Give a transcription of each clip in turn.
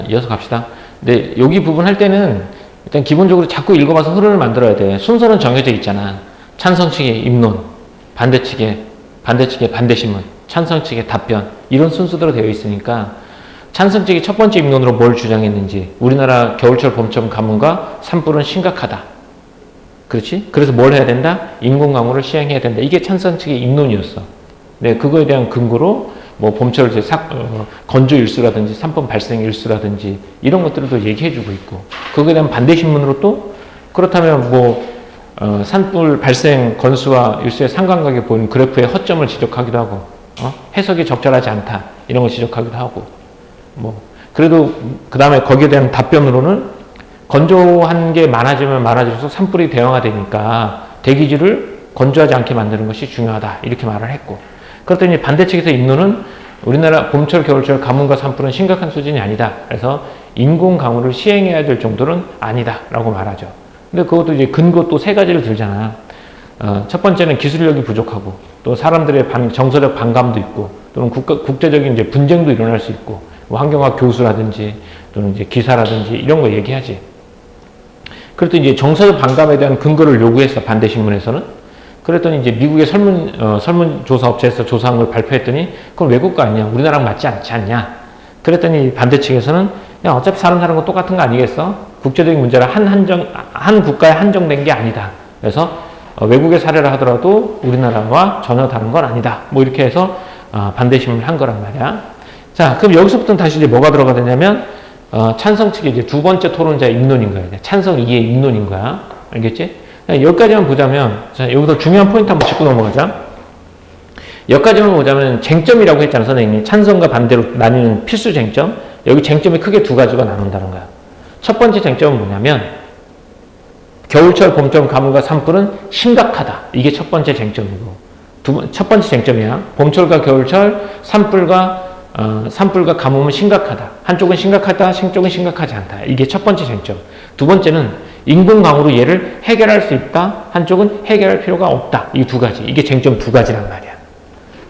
이어서 갑시다. 근데 여기 부분 할 때는 일단 기본적으로 자꾸 읽어봐서 흐름을 만들어야 돼. 순서는 정해져 있잖아. 찬성 측의 입론, 반대 측의 반대신문, 찬성 측의 답변, 이런 순서대로 되어 있으니까 찬성 측이 첫 번째 입론으로 뭘 주장했는지, 우리나라 겨울철 봄철 가뭄과 산불은 심각하다. 그렇지? 그래서 뭘 해야 된다? 인공강우를 시행해야 된다. 이게 찬성 측의 입론이었어. 네, 그거에 대한 근거로 뭐 봄철 건조 일수라든지 산불 발생 일수라든지 이런 것들을 또 얘기해주고 있고, 그거에 대한 반대 신문으로 또 그렇다면 뭐 산불 발생 건수와 일수의 상관관계 보이는 그래프의 허점을 지적하기도 하고, 해석이 적절하지 않다 이런 걸 지적하기도 하고, 뭐 그래도 그 다음에 거기에 대한 답변으로는 건조한 게 많아지면 많아질수록 산불이 대형화되니까 대기질을 건조하지 않게 만드는 것이 중요하다 이렇게 말을 했고, 그렇더니 반대측에서 입론은 우리나라 봄철 겨울철 가뭄과 산불은 심각한 수준이 아니다. 그래서 인공강우를 시행해야 될 정도는 아니다 라고 말하죠. 근데 그것도 이제 근거 또 세 가지를 들잖아. 첫 번째는 기술력이 부족하고, 또 사람들의 정서적 반감도 있고, 또는 국제적인 이제 분쟁도 일어날 수 있고, 뭐 환경학 교수라든지 또는 이제 기사라든지 이런 거 얘기하지. 그랬더니 이제 정서적 반감에 대한 근거를 요구했어, 반대 신문에서는. 그랬더니 이제 미국의 설문조사 업체에서 조사한 걸 발표했더니 그건 외국 거 아니냐, 우리나라랑 맞지 않지 않냐. 그랬더니 반대 측에서는 야, 어차피 사람 사는 건 똑같은 거 아니겠어? 국제적인 문제라 한 국가에 한정된 게 아니다. 그래서 외국의 사례를 하더라도 우리나라와 전혀 다른 건 아니다. 뭐 이렇게 해서 반대 신문을 한 거란 말이야. 자, 그럼 여기서부터는 다시 이제 뭐가 들어가 되냐면 찬성 측의 이제 두 번째 토론자의 입론인 거야. 찬성 2의 입론인 거야. 알겠지? 여기까지만 보자면, 자, 여기서 중요한 포인트 한번 짚고 넘어가자. 여기까지만 보자면 쟁점이라고 했잖아, 선생님이. 찬성과 반대로 나뉘는 필수 쟁점. 여기 쟁점이 크게 두 가지가 나눈다는 거야. 첫 번째 쟁점은 뭐냐면 겨울철 봄철 가뭄과 산불은 심각하다. 이게 첫 번째 쟁점이고, 첫 번째 쟁점이야. 봄철과 겨울철 산불과 가뭄은 심각하다. 한쪽은 심각하다, 한쪽은 심각하지 않다. 이게 첫 번째 쟁점. 두 번째는 인공강우로 얘를 해결할 수 있다, 한쪽은 해결할 필요가 없다. 이 두 가지. 이게 쟁점 두 가지란 말이야.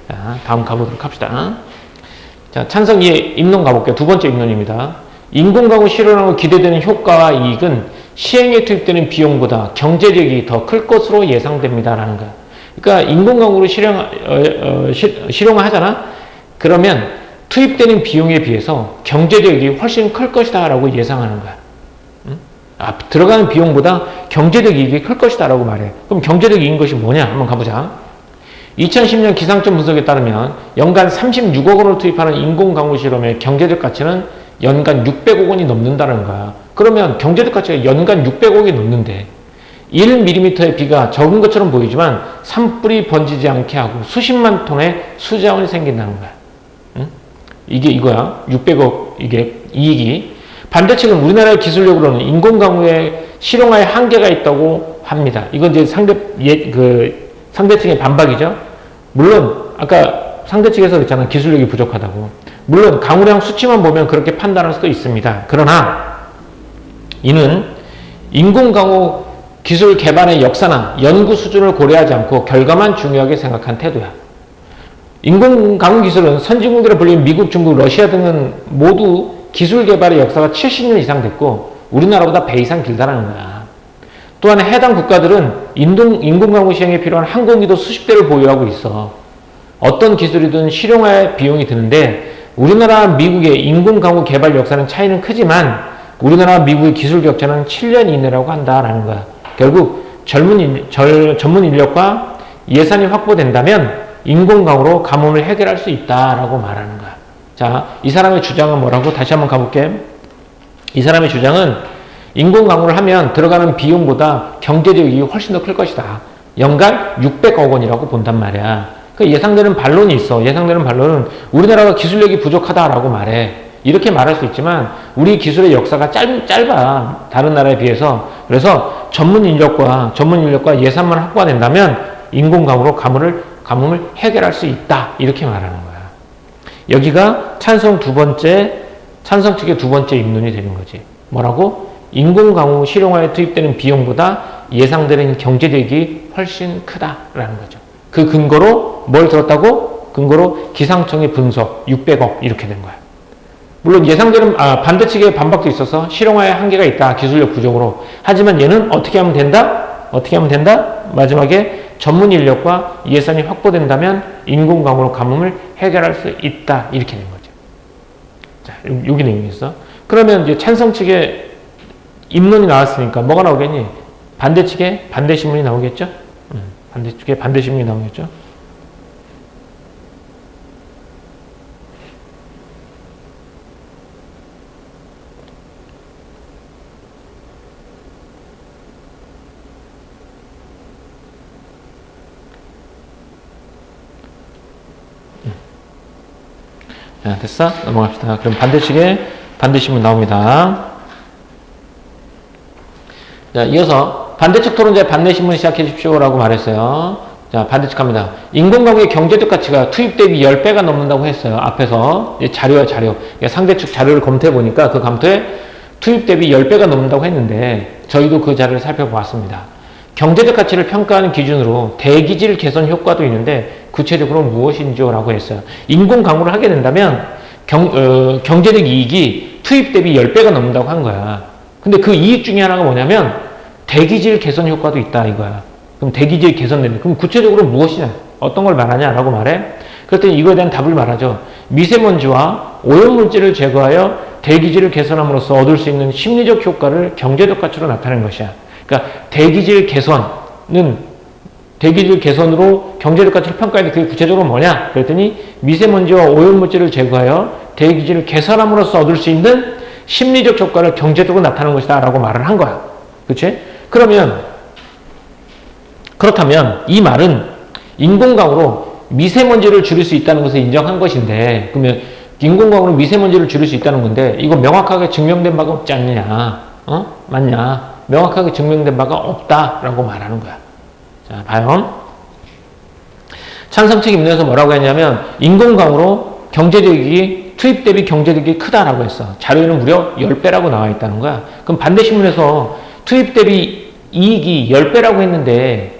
자, 다음 가보도록 합시다. 자, 찬성 2의 입론 가볼게요. 두 번째 입론입니다. 인공강우 실현하고 기대되는 효과와 이익은 시행에 투입되는 비용보다 경제력이 더 클 것으로 예상됩니다라는 거야. 그러니까 인공강우를 실용화하잖아. 그러면 투입되는 비용에 비해서 경제력이 훨씬 클 것이다 라고 예상하는 거야. 들어가는 비용보다 경제적 이익이 클 것이다 라고 말해. 그럼 경제적 이익인 것이 뭐냐? 한번 가보자. 2010년 기상청 분석에 따르면 연간 36억 원을 투입하는 인공강우 실험의 경제적 가치는 연간 600억 원이 넘는다는 거야. 그러면 경제적 가치가 연간 600억이 넘는데 1mm의 비가 적은 것처럼 보이지만 산불이 번지지 않게 하고 수십만 톤의 수자원이 생긴다는 거야. 이게 이거야. 600억 이게 이익이. 반대측은 우리나라의 기술력으로는 인공강우의 실용화에 한계가 있다고 합니다. 이건 이제 상대측의 반박이죠. 물론 아까 상대측에서 그랬잖아, 기술력이 부족하다고. 물론 강우량 수치만 보면 그렇게 판단할 수도 있습니다. 그러나 이는 인공강우 기술 개발의 역사나 연구 수준을 고려하지 않고 결과만 중요하게 생각한 태도야. 인공강우 기술은 선진국이라 불리는 미국, 중국, 러시아 등은 모두 기술 개발의 역사가 70년 이상 됐고 우리나라보다 배 이상 길다라는 거야. 또한 해당 국가들은 인공강우 시행에 필요한 항공기도 수십 대를 보유하고 있어. 어떤 기술이든 실용화에 비용이 드는데 우리나라와 미국의 인공강우 개발 역사는 차이는 크지만 우리나라와 미국의 기술 격차는 7년 이내라고 한다라는 거야. 결국 전문 인력과 예산이 확보된다면 인공강우로 가뭄을 해결할 수 있다라고 말하는 거야. 자, 이 사람의 주장은 뭐라고? 다시 한번 가볼게. 이 사람의 주장은 인공강우를 하면 들어가는 비용보다 경제적 이익이 훨씬 더 클 것이다. 연간 600억 원이라고 본단 말이야. 그 예상되는 반론이 있어. 예상되는 반론은 우리나라가 기술력이 부족하다라고 말해. 이렇게 말할 수 있지만 우리 기술의 역사가 짧아. 다른 나라에 비해서. 그래서 전문 인력과 예산만 확보가 된다면 인공강우로 가뭄을 해결할 수 있다. 이렇게 말하는 거야. 여기가 찬성 측의 두 번째 입론이 되는 거지. 뭐라고? 인공강우 실용화에 투입되는 비용보다 예상되는 경제적이 훨씬 크다라는 거죠. 그 근거로 뭘 들었다고? 근거로 기상청의 분석 600억 이렇게 된 거야. 물론 예상되는 반대 측의 반박도 있어서 실용화에 한계가 있다. 기술력 부족으로. 하지만 얘는 어떻게 하면 된다? 어떻게 하면 된다? 마지막에 전문 인력과 예산이 확보된다면 인공광으로 가뭄을 해결할 수 있다. 이렇게 된 거죠. 자, 여기 내용이었어. 그러면 이제 찬성 측의 입론이 나왔으니까 뭐가 나오겠니? 반대 측의 반대 신문이 나오겠죠? 반대 측의 반대 신문이 나오겠죠? 자, 됐어? 넘어갑시다. 그럼 반대측에 반대신문 나옵니다. 자, 이어서 반대측 토론자의 반대신문 시작해 주십시오라고 말했어요. 자, 반대측 갑니다. 인공광의 경제적 가치가 투입 대비 10배가 넘는다고 했어요. 앞에서 자료야, 자료. 상대측 자료를 검토해 보니까 그 감토에 투입 대비 10배가 넘는다고 했는데 저희도 그 자료를 살펴보았습니다. 경제적 가치를 평가하는 기준으로 대기질 개선 효과도 있는데 구체적으로 무엇인지요? 라고 했어요. 인공 강우를 하게 된다면 경제적 이익이 투입 대비 10배가 넘는다고 한 거야. 근데 그 이익 중에 하나가 뭐냐면 대기질 개선 효과도 있다 이거야. 그럼 대기질 개선되는 그럼 구체적으로 무엇이냐? 어떤 걸 말하냐라고 말해. 그랬더니 이거에 대한 답을 말하죠. 미세먼지와 오염물질을 제거하여 대기질을 개선함으로써 얻을 수 있는 심리적 효과를 경제적 가치로 나타내는 것이야. 그러니까 대기질 개선으로 경제적 가치를 평가하는데 그게 구체적으로 뭐냐? 그랬더니 미세먼지와 오염물질을 제거하여 대기질을 개선함으로써 얻을 수 있는 심리적 효과를 경제적으로 나타내는 것이다 라고 말을 한 거야. 그치? 그렇다면 이 말은 인공광으로 미세먼지를 줄일 수 있다는 것을 인정한 것인데 그러면 인공광으로 미세먼지를 줄일 수 있다는 건데 이거 명확하게 증명된 바가 없지 않느냐? 맞냐? 명확하게 증명된 바가 없다라고 말하는 거야. 자, 봐요. 찬성 측 입론에서 뭐라고 했냐면 인공광으로 경제적 이익이 투입 대비 경제적 이익이 크다라고 했어. 자료에는 무려 10배라고 나와 있다는 거야. 그럼 반대 신문에서 투입 대비 이익이 10배라고 했는데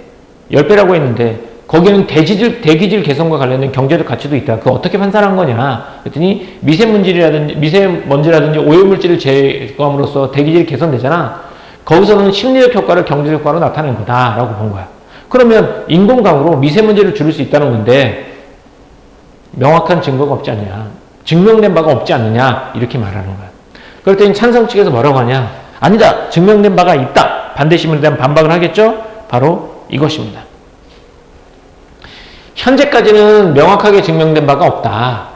거기에는 대기질 개선과 관련된 경제적 가치도 있다. 그거 어떻게 판단한 거냐? 그랬더니 미세먼지라든지 오염물질을 제거함으로써 대기질이 개선되잖아. 거기서는 심리적 효과를 경제적 효과로 나타낸 거다라고 본 거야. 그러면 인공광으로 미세먼지를 줄일 수 있다는 건데 명확한 증거가 없지 않느냐. 증명된 바가 없지 않느냐. 이렇게 말하는 거야. 그랬더니 찬성 측에서 뭐라고 하냐. 아니다. 증명된 바가 있다. 반대 신문에 대한 반박을 하겠죠. 바로 이것입니다. 현재까지는 명확하게 증명된 바가 없다.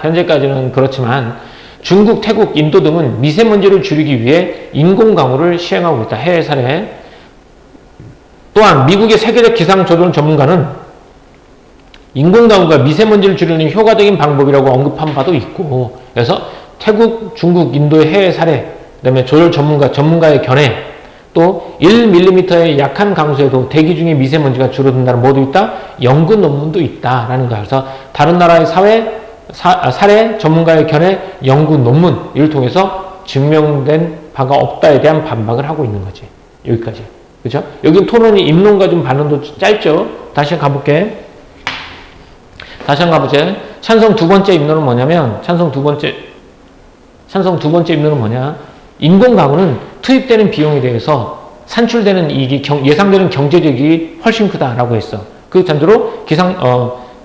현재까지는 그렇지만 중국, 태국, 인도 등은 미세먼지를 줄이기 위해 인공광우를 시행하고 있다. 해외 사례. 또한 미국의 세계적 기상조정 전문가는 인공광우가 미세먼지를 줄이는 효과적인 방법이라고 언급한 바도 있고 그래서 태국, 중국, 인도의 해외 사례 그다음에 조절 전문가의 견해 또 1mm의 약한 강수에도 대기 중에 미세먼지가 줄어든다는 뭐도 있다? 연구 논문도 있다라는 거야. 그래서 다른 나라의 사례, 전문가의 견해, 연구 논문 이를 통해서 증명된 바가 없다에 대한 반박을 하고 있는 거지. 여기까지. 그죠? 여긴 토론이 입론과 좀 반론도 짧죠? 다시 한번 가보자. 찬성 두 번째 입론은 뭐냐면, 찬성 두 번째 입론은 뭐냐? 인공광우는 투입되는 비용에 대해서 산출되는 이익이 예상되는 경제적 이익이 훨씬 크다라고 했어. 그 전제로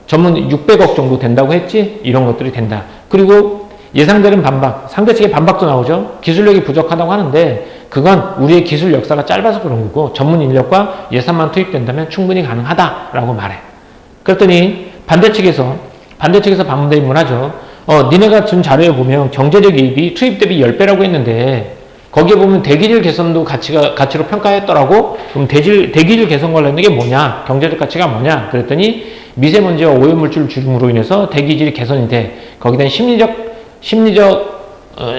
전문 600억 정도 된다고 했지? 이런 것들이 된다. 그리고 예상되는 반박, 상대 측의 반박도 나오죠? 기술력이 부족하다고 하는데 그건 우리의 기술 역사가 짧아서 그런 거고 전문 인력과 예산만 투입된다면 충분히 가능하다라고 말해. 그랬더니 반대 측에서 반문대입을 하죠. 니네가 준 자료에 보면 경제적 이익이 투입 대비 10배라고 했는데 거기에 보면 대기질 개선도 가치로 평가했더라고. 그럼 대기질 개선 관련된 게 뭐냐? 경제적 가치가 뭐냐? 그랬더니 미세먼지와 오염물질 줄임으로 인해서 대기질이 개선이 돼. 거기에 대한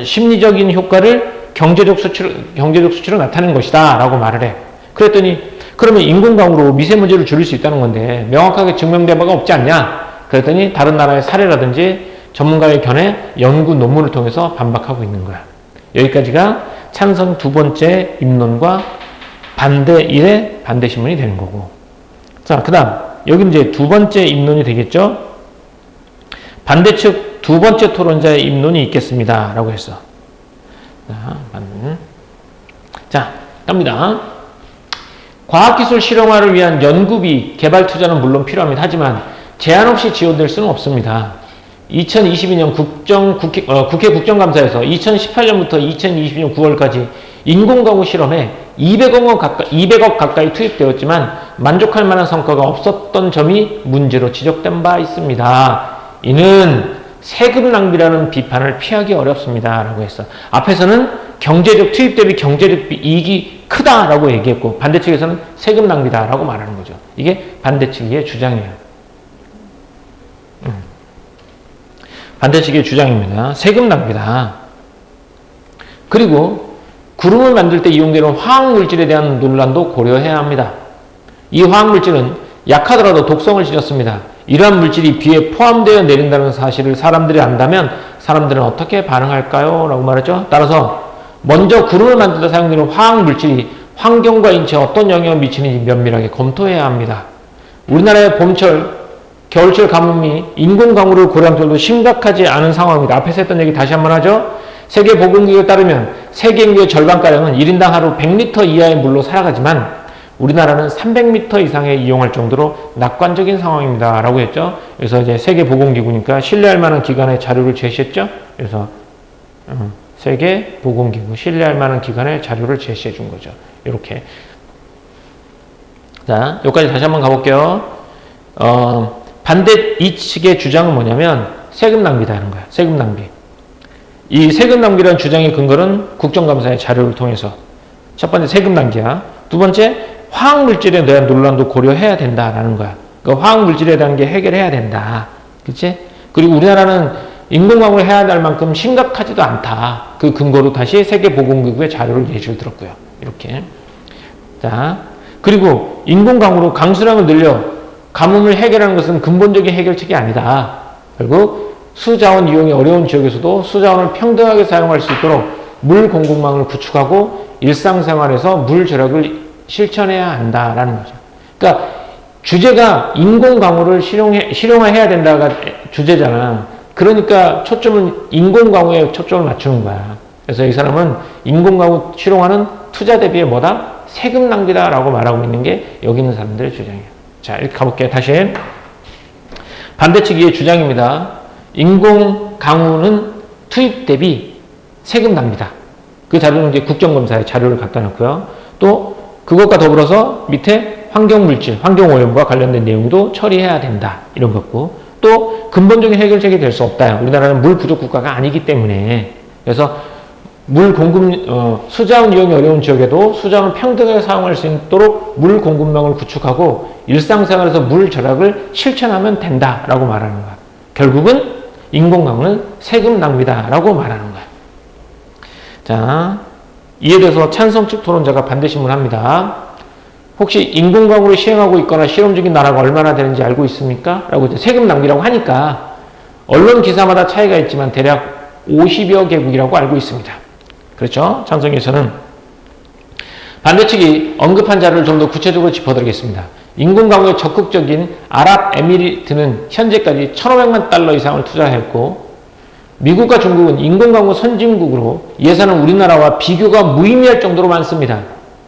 심리적인 효과를 경제적 수치로 나타내는 것이다 라고 말을 해. 그랬더니 그러면 인공광으로 미세먼지를 줄일 수 있다는 건데 명확하게 증명된 바가 없지 않냐? 그랬더니 다른 나라의 사례라든지 전문가의 견해, 연구 논문을 통해서 반박하고 있는 거야. 여기까지가 찬성 두 번째 입론과 반대 신문이 되는 거고. 자, 그 다음 여기 이제 두 번째 입론이 되겠죠. 반대 측 두 번째 토론자의 입론이 있겠습니다. 라고 했어. 자, 갑니다. 과학기술 실용화를 위한 연구비, 개발 투자는 물론 필요합니다. 하지만 제한 없이 지원될 수는 없습니다. 2022년 국회 국정감사에서 2018년부터 2022년 9월까지 인공강우 실험에 200억 가까이 투입되었지만 만족할 만한 성과가 없었던 점이 문제로 지적된 바 있습니다. 이는 세금 낭비라는 비판을 피하기 어렵습니다. 라고 했어. 앞에서는 경제적 투입 대비 경제적 이익이 크다라고 얘기했고 반대측에서는 세금 낭비다라고 말하는 거죠. 이게 반대측의 주장이에요. 반대측의 주장입니다. 세금 낭비다. 그리고 구름을 만들 때 이용되는 화학물질에 대한 논란도 고려해야 합니다. 이 화학물질은 약하더라도 독성을 지녔습니다. 이러한 물질이 비에 포함되어 내린다는 사실을 사람들이 안다면 사람들은 어떻게 반응할까요? 라고 말했죠. 따라서 먼저 구름을 만들 때 사용되는 화학물질이 환경과 인체에 어떤 영향을 미치는지 면밀하게 검토해야 합니다. 우리나라의 봄철, 겨울철 가뭄이 인공강우를 고려한 별로 심각하지 않은 상황입니다. 앞에서 했던 얘기 다시 한번 하죠. 세계보건기구에 따르면 세계 인구의 절반가량은 1인당 하루 100리터 이하의 물로 살아가지만 우리나라는 300m 이상에 이용할 정도로 낙관적인 상황입니다. 라고 했죠. 그래서 이제 세계보건기구니까 신뢰할 만한 기관의 자료를 제시했죠. 그래서 세계보건기구, 신뢰할 만한 기관의 자료를 제시해 준 거죠. 이렇게. 자, 여기까지 다시 한번 가볼게요. 반대 이 측의 주장은 뭐냐면 세금 낭비다는 거야. 세금 낭비. 이 세금 낭비라는 주장의 근거는 국정감사의 자료를 통해서 첫 번째 세금 낭비야. 두 번째 화학물질에 대한 논란도 고려해야 된다라는 거야. 그러니까 화학물질에 대한 게 해결해야 된다. 그치? 그리고 우리나라는 인공강우를 해야 할 만큼 심각하지도 않다. 그 근거로 다시 세계보건기구의 자료를 예시를 들었고요. 이렇게. 자, 그리고 인공강우로 강수량을 늘려 가뭄을 해결하는 것은 근본적인 해결책이 아니다. 결국 수자원 이용이 어려운 지역에서도 수자원을 평등하게 사용할 수 있도록 물 공급망을 구축하고 일상생활에서 물 절약을 실천해야 한다라는 거죠. 그러니까 주제가 인공강우를 실용화해야 된다가 주제잖아. 그러니까 초점은 인공강우에 초점을 맞추는 거야. 그래서 이 사람은 인공강우 실용화는 투자 대비에 뭐다? 세금 낭비다라고 말하고 있는 게 여기 있는 사람들의 주장이에요. 자, 이렇게 가볼게요. 다시. 반대측의 주장입니다. 인공강우는 투입 대비 세금 낭비다. 그 자료는 이제 국정감사에 자료를 갖다 놨고요. 또 그것과 더불어서 밑에 환경물질, 환경오염과 관련된 내용도 처리해야 된다. 이런 거고. 또 근본적인 해결책이 될 수 없다. 우리나라는 물 부족 국가가 아니기 때문에. 그래서 물 공급, 수자원 이용이 어려운 지역에도 수자원을 평등하게 사용할 수 있도록 물 공급망을 구축하고 일상생활에서 물 절약을 실천하면 된다라고 말하는 거야. 결국은 인공강우는 세금 낭비다라고 말하는 거야. 자, 이에 대해서 찬성 측 토론자가 반대 신문합니다. 혹시 인공강우를 시행하고 있거나 실험 중인 나라가 얼마나 되는지 알고 있습니까? 라고 이제 세금 낭비라고 하니까 언론 기사마다 차이가 있지만 대략 50여 개국이라고 알고 있습니다. 그렇죠? 찬성에서는 반대 측이 언급한 자료를 좀 더 구체적으로 짚어드리겠습니다. 인공강우에 적극적인 아랍에미리트는 현재까지 1,500만 달러 이상을 투자했고 미국과 중국은 인공강우 선진국으로 예산은 우리나라와 비교가 무의미할 정도로 많습니다.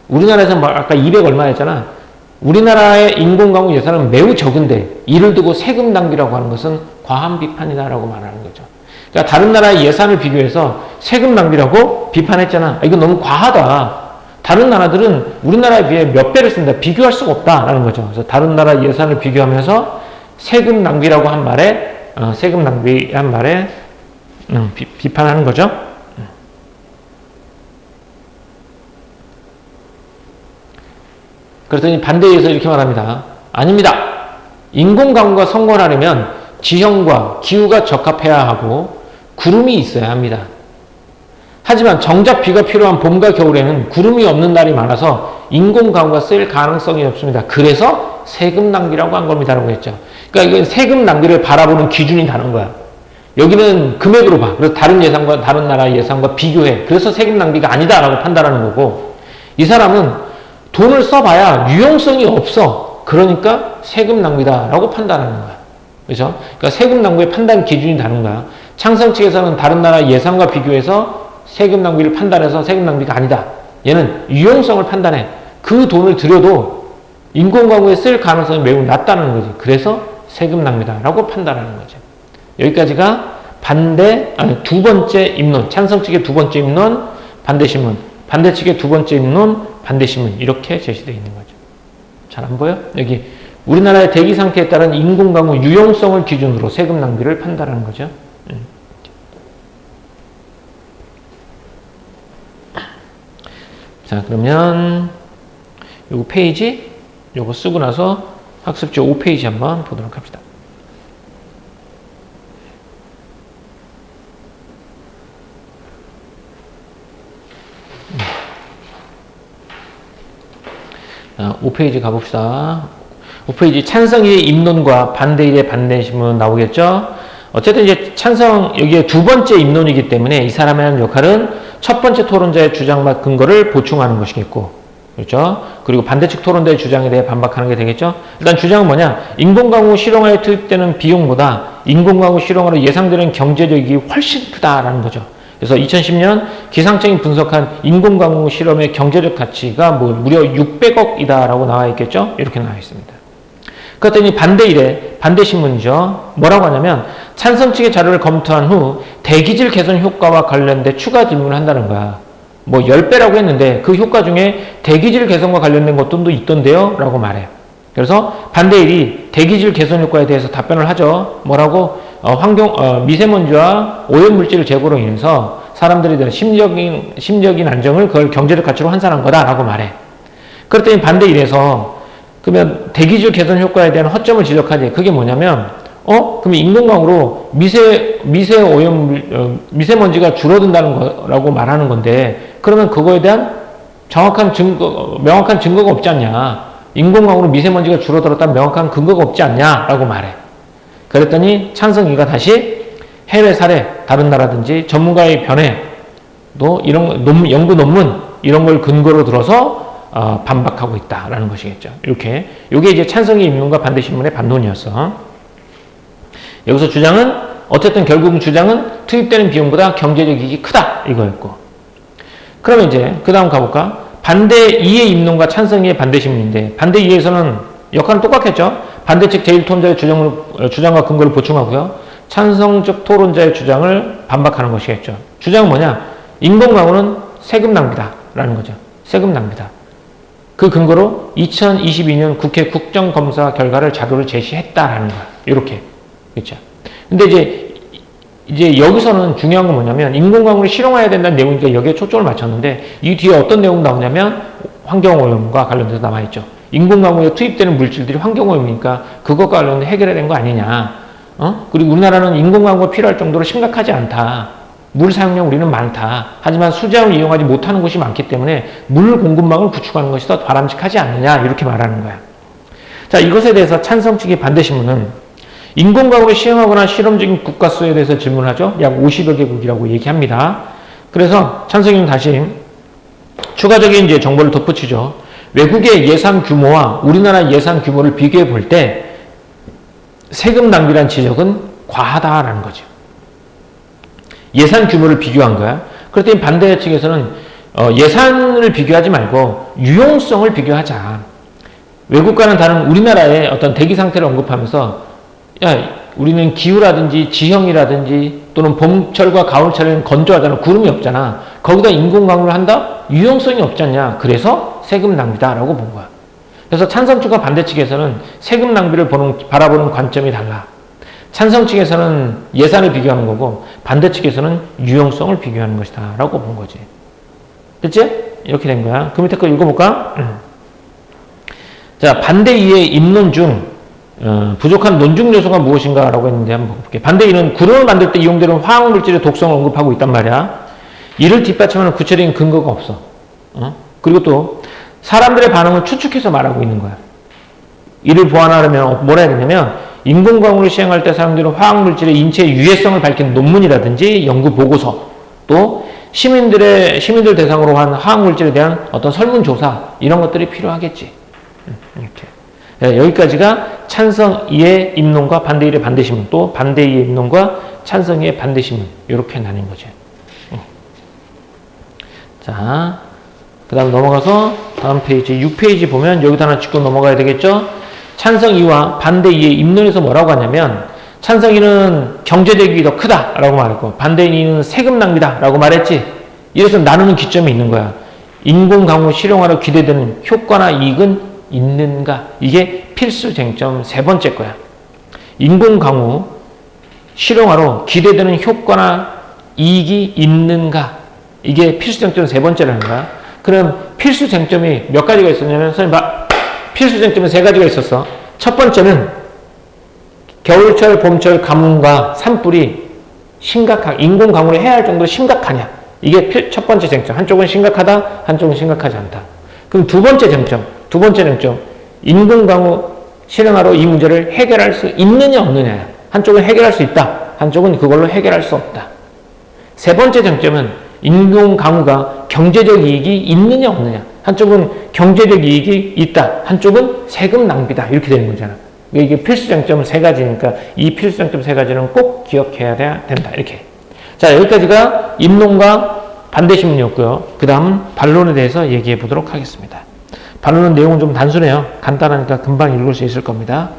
우리나라에서는 아까 200 얼마 했잖아. 우리나라의 인공강우 예산은 매우 적은데 이를 두고 세금 낭비라고 하는 것은 과한 비판이다라고 말하는 거죠. 그러니까 다른 나라의 예산을 비교해서 세금 낭비라고 비판했잖아. 이거 너무 과하다. 다른 나라들은 우리나라에 비해 몇 배를 쓴다. 비교할 수가 없다라는 거죠. 그래서 다른 나라 예산을 비교하면서 세금 낭비라고 한 말에 세금 낭비한 말에 비판하는 거죠. 그랬더니 반대에서 이렇게 말합니다. 아닙니다. 인공강우가 성공하려면 지형과 기후가 적합해야 하고 구름이 있어야 합니다. 하지만 정작 비가 필요한 봄과 겨울에는 구름이 없는 날이 많아서 인공강우가 쓰일 가능성이 없습니다. 그래서 세금 낭비라고 한 겁니다라고 했죠. 그러니까 이건 세금 낭비를 바라보는 기준이 다른 거야. 여기는 금액으로 봐. 그래서 다른 예산과 다른 나라 예산과 비교해. 그래서 세금 낭비가 아니다라고 판단하는 거고 이 사람은 돈을 써봐야 유용성이 없어. 그러니까 세금 낭비다라고 판단하는 거야. 그렇죠? 그러니까 세금 낭비의 판단 기준이 다른 거야. 창성 측에서는 다른 나라 예산과 비교해서 세금 낭비를 판단해서 세금 낭비가 아니다. 얘는 유용성을 판단해. 그 돈을 들여도 인공광고에 쓸 가능성이 매우 낮다는 거지. 그래서 세금 낭비다라고 판단하는 거죠. 여기까지가 두 번째 입론, 찬성 측의 두 번째 입론, 반대 신문, 반대 측의 두 번째 입론, 반대 신문 이렇게 제시되어 있는 거죠. 잘 안 보여? 여기 우리나라의 대기 상태에 따른 인공광고 유용성을 기준으로 세금 낭비를 판단하는 거죠. 자, 그러면 요거 페이지 요거 쓰고 나서 학습지 5페이지 한번 보도록 합시다. 자, 5페이지 가봅시다. 5페이지 찬성의 입론과 반대일의 반대심은 나오겠죠? 어쨌든 이제 찬성, 여기에 두 번째 입론이기 때문에 이 사람의 하는 역할은 첫 번째 토론자의 주장과 근거를 보충하는 것이겠고, 그렇죠? 그리고 반대측 토론자의 주장에 대해 반박하는 게 되겠죠? 일단 주장은 뭐냐? 인공광고 실용화에 투입되는 비용보다 인공광고 실용화로 예상되는 경제적 이익이 훨씬 크다라는 거죠. 그래서 2010년 기상청이 분석한 인공광고 실험의 경제적 가치가 무려 600억이다라고 나와 있겠죠? 이렇게 나와 있습니다. 그랬더니 반대일에 반대신문이죠. 뭐라고 하냐면 찬성 측의 자료를 검토한 후 대기질 개선 효과와 관련된 추가 질문을 한다는 거야. 10배라고 했는데 그 효과 중에 대기질 개선과 관련된 것도 있던데요? 라고 말해요. 그래서 반대일이 대기질 개선 효과에 대해서 답변을 하죠. 뭐라고? 미세먼지와 오염물질을 제거로 인해서 사람들에 대한 심적인 안정을 그걸 경제적 가치로 환산한 거다라고 말해. 그랬더니 반대일에서 그러면 대기질 개선 효과에 대한 허점을 지적하지. 그게 뭐냐면, 그럼 인공광으로 미세먼지가 줄어든다는 거라고 말하는 건데, 그러면 그거에 대한 명확한 증거가 없지 않냐. 인공광으로 미세먼지가 줄어들었다는 명확한 근거가 없지 않냐라고 말해. 그랬더니 찬성이가 다시 해외 사례, 다른 나라든지 전문가의 변해, 또 이런 연구 논문, 이런 걸 근거로 들어서 반박하고 있다라는 것이겠죠. 이렇게. 요게 이제 찬성의 입론과 반대 신문의 반론이었어. 여기서 주장은, 어쨌든 결국 주장은 투입되는 비용보다 경제적 이익이 크다. 이거였고. 그러면 이제, 그 다음 가볼까? 반대 2의 입론과 찬성의 반대 신문인데, 반대 2에서는 역할은 똑같겠죠? 반대측 제1토론자의 주장과 근거를 보충하고요. 찬성적 토론자의 주장을 반박하는 것이겠죠. 주장은 뭐냐? 인공광고는 세금 낭비다. 라는 거죠. 세금 낭비다. 그 근거로 2022년 국회 국정검사 결과를 자료를 제시했다라는 거야. 이렇게. 그렇죠. 근데 이제 여기서는 중요한 건 뭐냐면 인공광고를 실용화해야 된다는 내용이니까 여기에 초점을 맞췄는데 이 뒤에 어떤 내용 나오냐면 환경오염과 관련돼서 남아있죠. 인공광고에 투입되는 물질들이 환경오염이니까 그것과 관련해서 해결해야 되는 거 아니냐. 그리고 우리나라는 인공광고가 필요할 정도로 심각하지 않다. 물 사용량 우리는 많다. 하지만 수자원을 이용하지 못하는 곳이 많기 때문에 물 공급망을 구축하는 것이 더 바람직하지 않느냐 이렇게 말하는 거야. 자, 이것에 대해서 찬성 측의 반대 신문은 인공광고를 시행하거나 실험적인 국가 수에 대해서 질문하죠. 약 50여 개국이라고 얘기합니다. 그래서 찬성은 다시 추가적인 이제 정보를 덧붙이죠. 외국의 예산 규모와 우리나라 예산 규모를 비교해 볼 때 세금 낭비란 지적은 과하다라는 거죠. 예산 규모를 비교한 거야. 그랬더니 반대 측에서는 예산을 비교하지 말고 유용성을 비교하자. 외국과는 다른 우리나라의 어떤 대기 상태를 언급하면서 우리는 기후라든지 지형이라든지 또는 봄철과 가을철에는 건조하잖아. 구름이 없잖아. 거기다 인공광고를 한다? 유용성이 없지 않냐. 그래서 세금 낭비다라고 본 거야. 그래서 찬성 측과 반대 측에서는 세금 낭비를 바라보는 관점이 달라. 찬성 측에서는 예산을 비교하는 거고 반대 측에서는 유용성을 비교하는 것이다 라고 본 거지. 됐지? 이렇게 된 거야. 그 밑에 거 읽어볼까? 자, 반대 2의 입론 중 부족한 논증 요소가 무엇인가 라고 했는데 한번 볼게요. 반대 2는 구름을 만들 때 이용되는 화학물질의 독성을 언급하고 있단 말이야. 이를 뒷받침하는 구체적인 근거가 없어. 그리고 또 사람들의 반응을 추측해서 말하고 있는 거야. 이를 보완하려면 뭐라 해야 되냐면 인공광고를 시행할 때 사용되는 화학물질의 인체 유해성을 밝힌 논문이라든지 연구 보고서, 또 시민들 대상으로 한 화학물질에 대한 어떤 설문조사, 이런 것들이 필요하겠지. 이렇게. 네, 여기까지가 찬성 2의 입론과 반대 1의 반대 신문, 또 반대 2의 입론과 찬성의 반대신문 이렇게 나뉜 거죠. 자, 그 다음 넘어가서 다음 페이지 6페이지 보면 여기다 하나 짚고 넘어가야 되겠죠. 찬성 2와 반대 2의 입론에서 뭐라고 하냐면 찬성 2는 경제적 이익이 더 크다라고 말했고 반대 2는 세금 낭비다라고 말했지. 이래서 나누는 기점이 있는 거야. 인공 강우 실용화로 기대되는 효과나 이익은 있는가? 이게 필수 쟁점 세 번째 거야. 인공 강우 실용화로 기대되는 효과나 이익이 있는가? 이게 필수 쟁점 세 번째라는 거야. 그럼 필수 쟁점이 몇 가지가 있었냐면 선생님 봐. 필수 쟁점은 세 가지가 있었어. 첫 번째는 겨울철, 봄철 가뭄과 산불이 인공 강우를 해야 할 정도로 심각하냐. 이게 첫 번째 쟁점. 한쪽은 심각하다, 한쪽은 심각하지 않다. 그럼 두 번째 쟁점. 인공 강우 실용화로 이 문제를 해결할 수 있느냐 없느냐. 한쪽은 해결할 수 있다. 한쪽은 그걸로 해결할 수 없다. 세 번째 쟁점은 인공 강우가 경제적 이익이 있느냐 없느냐. 한쪽은 경제적 이익이 있다. 한쪽은 세금 낭비다. 이렇게 되는 거잖아. 이게 필수 쟁점 세 가지니까 이 필수 쟁점 세 가지는 꼭 기억해야 된다. 이렇게. 자, 여기까지가 입론과 반대신문이었고요. 그 다음 반론에 대해서 얘기해 보도록 하겠습니다. 반론은 내용은 좀 단순해요. 간단하니까 금방 읽을 수 있을 겁니다.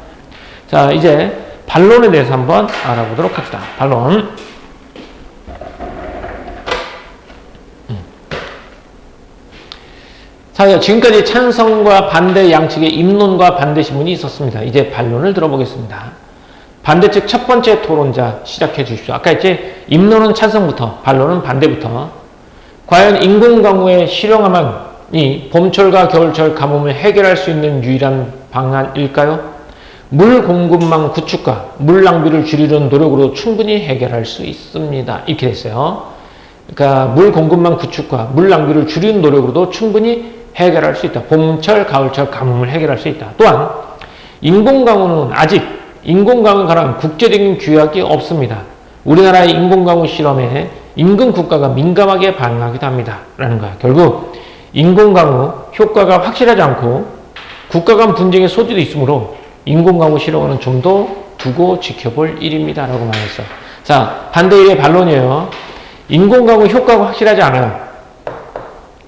자, 이제 반론에 대해서 한번 알아보도록 합시다. 반론. 자, 지금까지 찬성과 반대 양측의 입론과 반대신문이 있었습니다. 이제 반론을 들어보겠습니다. 반대측 첫 번째 토론자 시작해 주십시오. 아까 이제 입론은 찬성부터, 반론은 반대부터. 과연 인공강우의 실용화만이 봄철과 겨울철 가뭄을 해결할 수 있는 유일한 방안일까요? 물 공급망 구축과 물 낭비를 줄이려는 노력으로 충분히 해결할 수 있습니다. 이렇게 됐어요. 그러니까 물 공급망 구축과 물 낭비를 줄이는 노력으로도 충분히 해결할 수 있다. 봄철, 가을철 가뭄을 해결할 수 있다. 또한 인공강우는 아직 인공강우에 관한 국제적인 규약이 없습니다. 우리나라의 인공강우 실험에 인근 국가가 민감하게 반응하기도 합니다. 라는 거야. 결국 인공강우 효과가 확실하지 않고 국가 간 분쟁의 소지도 있으므로 인공강우 실험은 좀 더 두고 지켜볼 일입니다. 라고 말했어. 자, 반대의 반론이에요. 인공강우 효과가 확실하지 않아요.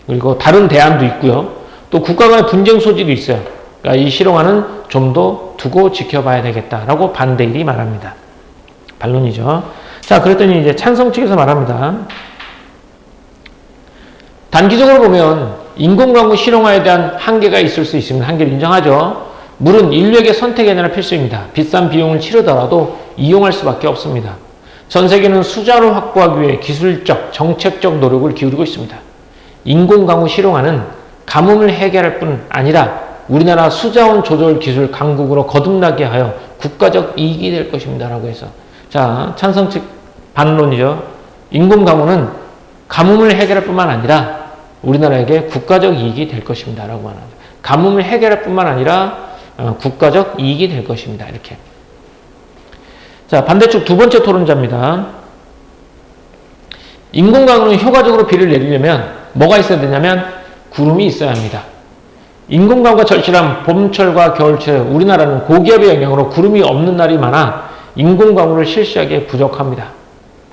그리고 다른 대안도 있고요. 또 국가 간의 분쟁 소지도 있어요. 그러니까 이 실용화는 좀 더 두고 지켜봐야 되겠다라고 반대일이 말합니다. 반론이죠. 자, 그랬더니 이제 찬성 측에서 말합니다. 단기적으로 보면 인공강우 실용화에 대한 한계가 있을 수 있습니다. 한계를 인정하죠. 물은 인류에게 선택이 아니라 필수입니다. 비싼 비용을 치르더라도 이용할 수밖에 없습니다. 전 세계는 수자를 확보하기 위해 기술적, 정책적 노력을 기울이고 있습니다. 인공강우 실용화는 가뭄을 해결할 뿐 아니라 우리나라 수자원 조절 기술 강국으로 거듭나게 하여 국가적 이익이 될 것입니다. 라고 해서. 자, 찬성 측 반론이죠. 인공강우는 가뭄을 해결할 뿐만 아니라 우리나라에게 국가적 이익이 될 것입니다. 라고 말합니다. 가뭄을 해결할 뿐만 아니라 국가적 이익이 될 것입니다. 이렇게. 자, 반대쪽 두 번째 토론자입니다. 인공강우는 효과적으로 비를 내리려면 뭐가 있어야 되냐면 구름이 있어야 합니다. 인공강우가 절실한 봄철과 겨울철 우리나라는 고기압의 영향으로 구름이 없는 날이 많아 인공강우를 실시하기에 부족합니다.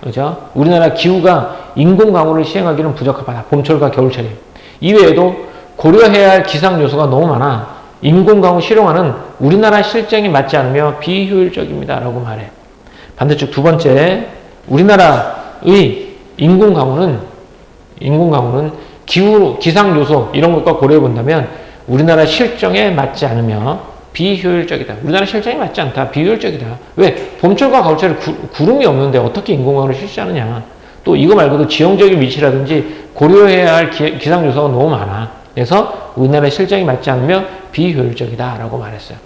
그죠? 우리나라 기후가 인공강우를 시행하기는 부적합하다. 봄철과 겨울철이. 이외에도 고려해야 할 기상 요소가 너무 많아 인공강우 실용화는 우리나라 실정에 맞지 않으며 비효율적입니다. 라고 말해. 반대쪽 두 번째, 우리나라의 인공강우는 기상 요소 이런 것과 고려해 본다면 우리나라 실정에 맞지 않으며 비효율적이다. 우리나라 실정에 맞지 않다. 비효율적이다. 왜? 봄철과 가을철에 구름이 없는데 어떻게 인공강우를 실시하느냐. 또 이거 말고도 지형적인 위치라든지 고려해야 할 기상 요소가 너무 많아. 그래서 우리나라 실정에 맞지 않으며 비효율적이다. 라고 말했어요.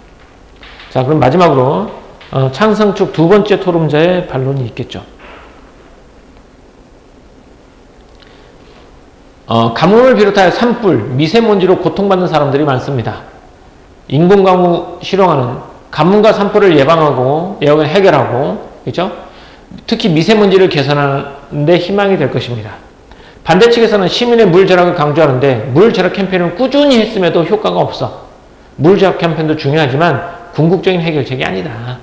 자, 그럼 마지막으로 찬성 측 두 번째 토론자의 반론이 있겠죠. 가뭄을 비롯하여 산불, 미세먼지로 고통받는 사람들이 많습니다. 인공강우 실용화는 가뭄과 산불을 예방하고 해결하고, 그렇죠? 특히 미세먼지를 개선하는 데 희망이 될 것입니다. 반대 측에서는 시민의 물 절약을 강조하는데 물 절약 캠페인을 꾸준히 했음에도 효과가 없어. 물 절약 캠페인도 중요하지만 궁극적인 해결책이 아니다.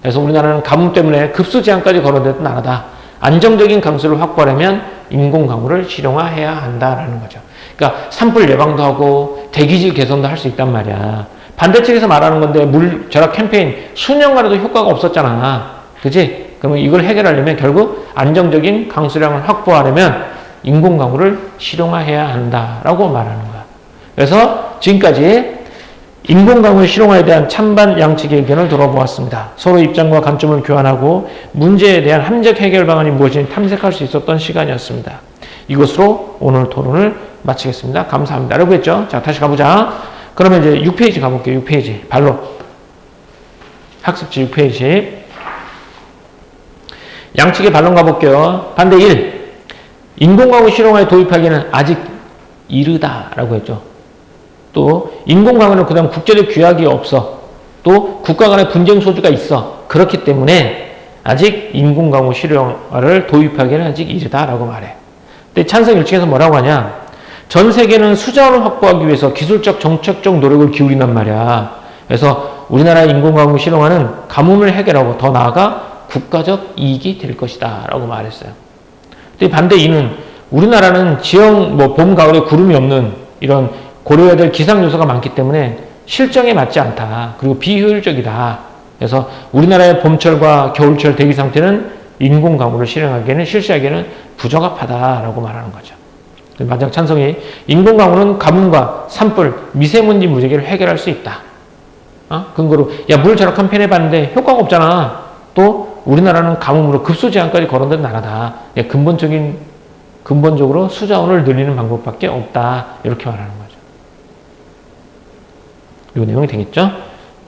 그래서 우리나라는 가뭄 때문에 급수 제한까지 거론됐던 나라다. 안정적인 강수를 확보하려면 인공 강우를 실용화해야 한다라는 거죠. 그러니까 산불 예방도 하고 대기질 개선도 할 수 있단 말이야. 반대측에서 말하는 건데 물 절약 캠페인 수년간 해도 효과가 없었잖아. 그지? 그러면 이걸 해결하려면 결국 안정적인 강수량을 확보하려면 인공 강우를 실용화해야 한다라고 말하는 거야. 그래서 지금까지 인공 강우 실용화에 대한 찬반 양측의 의견을 들어보았습니다. 서로 입장과 관점을 교환하고 문제에 대한 합리적 해결 방안이 무엇인지 탐색할 수 있었던 시간이었습니다. 이것으로 오늘 토론을 마치겠습니다. 감사합니다. 라고 했죠? 자, 다시 가보자. 그러면 이제 6페이지 가볼게요. 6페이지. 발로. 학습지 6페이지. 양측의 반론 가볼게요. 반대 1. 인공강우 실용화에 도입하기에는 아직 이르다라고 했죠. 또 인공강우는 그다음 국제적 규약이 없어. 또 국가 간의 분쟁 소지가 있어. 그렇기 때문에 아직 인공강우 실용화를 도입하기에는 아직 이르다라고 말해. 근데 찬성 1층에서 뭐라고 하냐? 전 세계는 수자원을 확보하기 위해서 기술적 정책적 노력을 기울인단 말이야. 그래서 우리나라의 인공강우 실용화는 가뭄을 해결하고 더 나아가 국가적 이익이 될 것이다 라고 말했어요. 근데 반대 2는 우리나라는 지형 봄 가을에 구름이 없는 이런 고려해야 될 기상 요소가 많기 때문에 실정에 맞지 않다. 그리고 비효율적이다. 그래서 우리나라의 봄철과 겨울철 대기 상태는 인공강우를 실시하기에는 부적합하다라고 말하는 거죠. 만약 찬성이 인공강우는 가뭄과 산불, 미세먼지 무지개를 해결할 수 있다. 근거로 야, 물 절약 캠페인 해봤는데 효과가 없잖아. 또 우리나라는 가뭄으로 급수 제한까지 거론된 나라다. 근본적으로 수자원을 늘리는 방법밖에 없다. 이렇게 말하는 거죠. 이 내용이 되겠죠?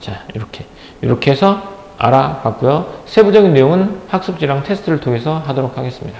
자, 이렇게 해서 알아봤고요. 세부적인 내용은 학습지랑 테스트를 통해서 하도록 하겠습니다.